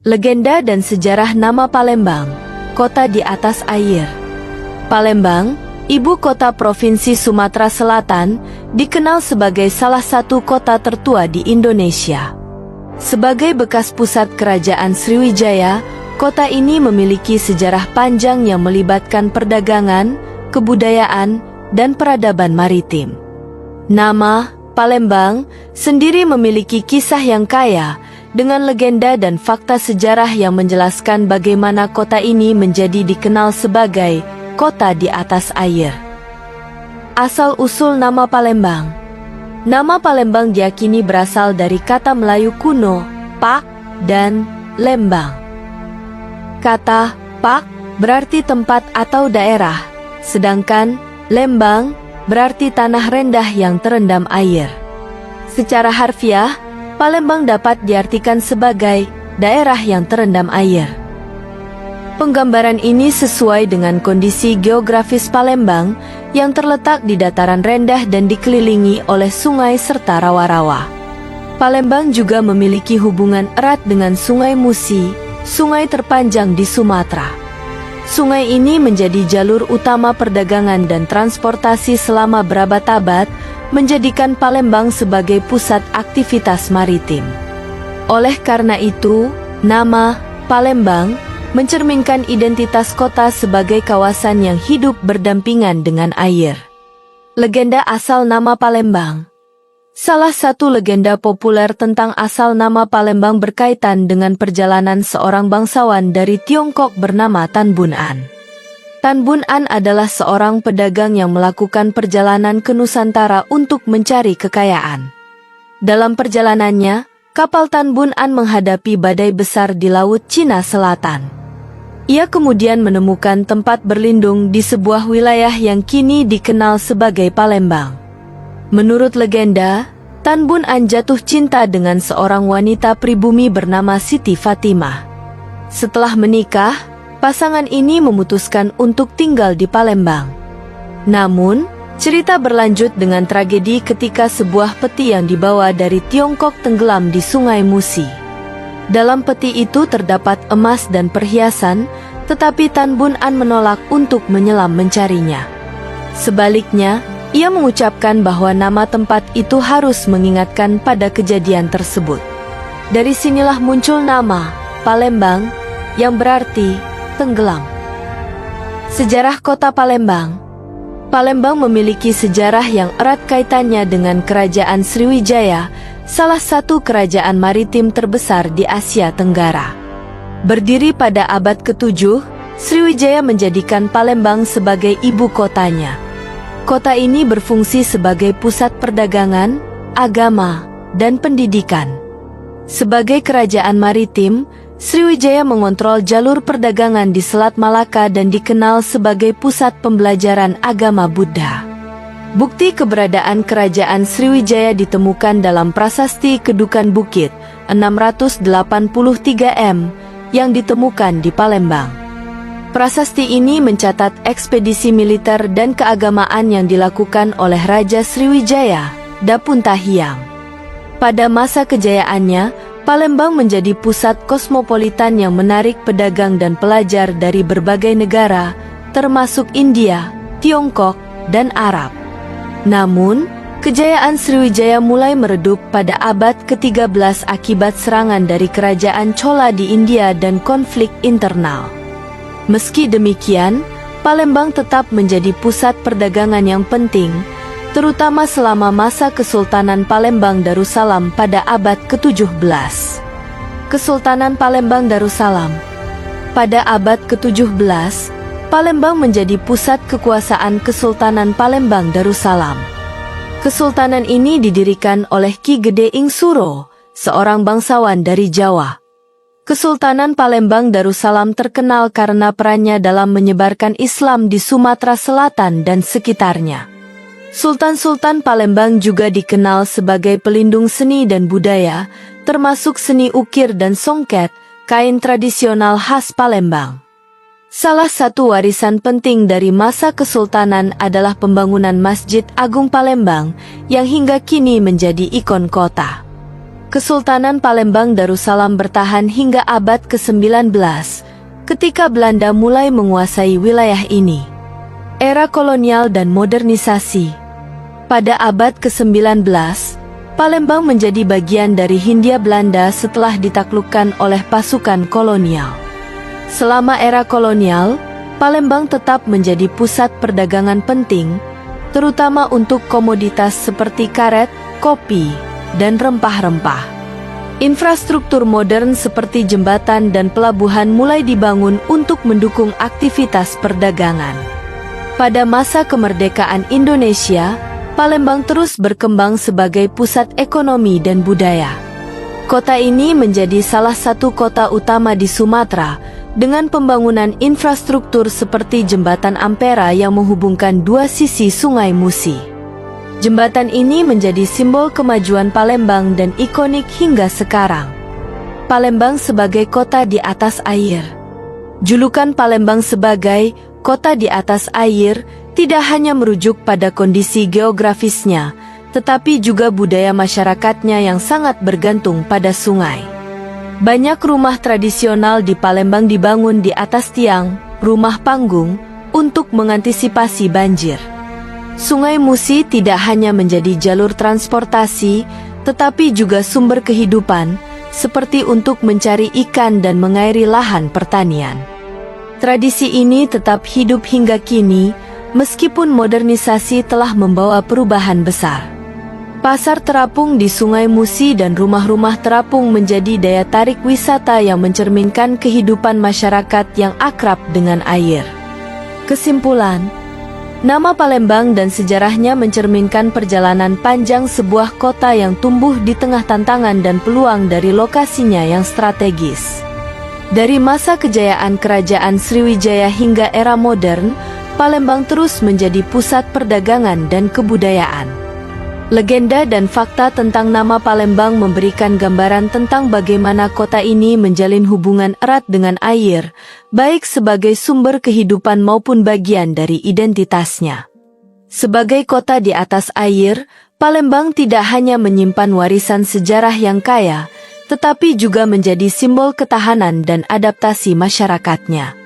Legenda dan sejarah nama Palembang, kota di atas air. Palembang, ibu kota Provinsi Sumatera Selatan, dikenal sebagai salah satu kota tertua di Indonesia. Sebagai bekas pusat kerajaan Sriwijaya, kota ini memiliki sejarah panjang yang melibatkan perdagangan, kebudayaan, dan peradaban maritim. Nama Palembang sendiri memiliki kisah yang kaya, dengan legenda dan fakta sejarah yang menjelaskan bagaimana kota ini menjadi dikenal sebagai kota di atas air. Asal-usul nama Palembang. Nama Palembang diyakini berasal dari kata Melayu kuno, pak, dan lembang. Kata pak berarti tempat atau daerah, sedangkan lembang berarti tanah rendah yang terendam air. Secara harfiah, Palembang dapat diartikan sebagai daerah yang terendam air. Penggambaran ini sesuai dengan kondisi geografis Palembang yang terletak di dataran rendah dan dikelilingi oleh sungai serta rawa-rawa. Palembang juga memiliki hubungan erat dengan Sungai Musi, sungai terpanjang di Sumatera. Sungai ini menjadi jalur utama perdagangan dan transportasi selama berabad-abad, menjadikan Palembang sebagai pusat aktivitas maritim. Oleh karena itu, nama Palembang mencerminkan identitas kota sebagai kawasan yang hidup berdampingan dengan air. Legenda asal nama Palembang. Salah satu legenda populer tentang asal nama Palembang berkaitan dengan perjalanan seorang bangsawan dari Tiongkok bernama Tan Bun An. Tan Bun An adalah seorang pedagang yang melakukan perjalanan ke Nusantara untuk mencari kekayaan. Dalam perjalanannya, kapal Tan Bun An menghadapi badai besar di Laut Cina Selatan. Ia kemudian menemukan tempat berlindung di sebuah wilayah yang kini dikenal sebagai Palembang. Menurut legenda, Tan Bun An jatuh cinta dengan seorang wanita pribumi bernama Siti Fatimah. Setelah menikah, pasangan ini memutuskan untuk tinggal di Palembang. Namun, cerita berlanjut dengan tragedi ketika sebuah peti yang dibawa dari Tiongkok tenggelam di Sungai Musi. Dalam peti itu terdapat emas dan perhiasan, tetapi Tan Bun An menolak untuk menyelam mencarinya. Sebaliknya, ia mengucapkan bahwa nama tempat itu harus mengingatkan pada kejadian tersebut. Dari sinilah muncul nama Palembang, yang berarti tenggelam. Sejarah kota Palembang. Palembang memiliki sejarah yang erat kaitannya dengan Kerajaan Sriwijaya, salah satu kerajaan maritim terbesar di Asia Tenggara. Berdiri pada abad ke-7, Sriwijaya menjadikan Palembang sebagai ibu kotanya. Kota ini berfungsi sebagai pusat perdagangan, agama, dan pendidikan. Sebagai kerajaan maritim, Sriwijaya mengontrol jalur perdagangan di Selat Malaka dan dikenal sebagai pusat pembelajaran agama Buddha. Bukti keberadaan kerajaan Sriwijaya ditemukan dalam prasasti Kedukan Bukit 683 M yang ditemukan di Palembang. Prasasti ini mencatat ekspedisi militer dan keagamaan yang dilakukan oleh Raja Sriwijaya, Dapuntahiang. Pada masa kejayaannya, Palembang menjadi pusat kosmopolitan yang menarik pedagang dan pelajar dari berbagai negara, termasuk India, Tiongkok, dan Arab. Namun, kejayaan Sriwijaya mulai meredup pada abad ke-13 akibat serangan dari kerajaan Chola di India dan konflik internal. Meski demikian, Palembang tetap menjadi pusat perdagangan yang penting, terutama selama masa Kesultanan Palembang Darussalam pada abad ke-17. Kesultanan Palembang Darussalam. Pada abad ke-17, Palembang menjadi pusat kekuasaan Kesultanan Palembang Darussalam. Kesultanan ini didirikan oleh Ki Gede Ing Suro, seorang bangsawan dari Jawa. Kesultanan Palembang Darussalam terkenal karena perannya dalam menyebarkan Islam di Sumatera Selatan dan sekitarnya. Sultan-Sultan Palembang juga dikenal sebagai pelindung seni dan budaya, termasuk seni ukir dan songket, kain tradisional khas Palembang. Salah satu warisan penting dari masa Kesultanan adalah pembangunan Masjid Agung Palembang, yang hingga kini menjadi ikon kota. Kesultanan Palembang Darussalam bertahan hingga abad ke-19, ketika Belanda mulai menguasai wilayah ini. Era kolonial dan modernisasi. Pada abad ke-19, Palembang menjadi bagian dari Hindia Belanda setelah ditaklukkan oleh pasukan kolonial. Selama era kolonial, Palembang tetap menjadi pusat perdagangan penting, terutama untuk komoditas seperti karet, kopi, dan rempah-rempah. Infrastruktur modern seperti jembatan dan pelabuhan mulai dibangun untuk mendukung aktivitas perdagangan. Pada masa kemerdekaan Indonesia, Palembang terus berkembang sebagai pusat ekonomi dan budaya. Kota ini menjadi salah satu kota utama di Sumatera, dengan pembangunan infrastruktur seperti Jembatan Ampera yang menghubungkan dua sisi Sungai Musi. Jembatan ini menjadi simbol kemajuan Palembang dan ikonik hingga sekarang. Palembang sebagai kota di atas air. Julukan Palembang sebagai kota di atas air tidak hanya merujuk pada kondisi geografisnya, tetapi juga budaya masyarakatnya yang sangat bergantung pada sungai. Banyak rumah tradisional di Palembang dibangun di atas tiang, rumah panggung, untuk mengantisipasi banjir. Sungai Musi tidak hanya menjadi jalur transportasi, tetapi juga sumber kehidupan, seperti untuk mencari ikan dan mengairi lahan pertanian. Tradisi ini tetap hidup hingga kini, meskipun modernisasi telah membawa perubahan besar. Pasar terapung di Sungai Musi dan rumah-rumah terapung menjadi daya tarik wisata yang mencerminkan kehidupan masyarakat yang akrab dengan air. Kesimpulan, nama Palembang dan sejarahnya mencerminkan perjalanan panjang sebuah kota yang tumbuh di tengah tantangan dan peluang dari lokasinya yang strategis. Dari masa kejayaan Kerajaan Sriwijaya hingga era modern, Palembang terus menjadi pusat perdagangan dan kebudayaan. Legenda dan fakta tentang nama Palembang memberikan gambaran tentang bagaimana kota ini menjalin hubungan erat dengan air, baik sebagai sumber kehidupan maupun bagian dari identitasnya. Sebagai kota di atas air, Palembang tidak hanya menyimpan warisan sejarah yang kaya, tetapi juga menjadi simbol ketahanan dan adaptasi masyarakatnya.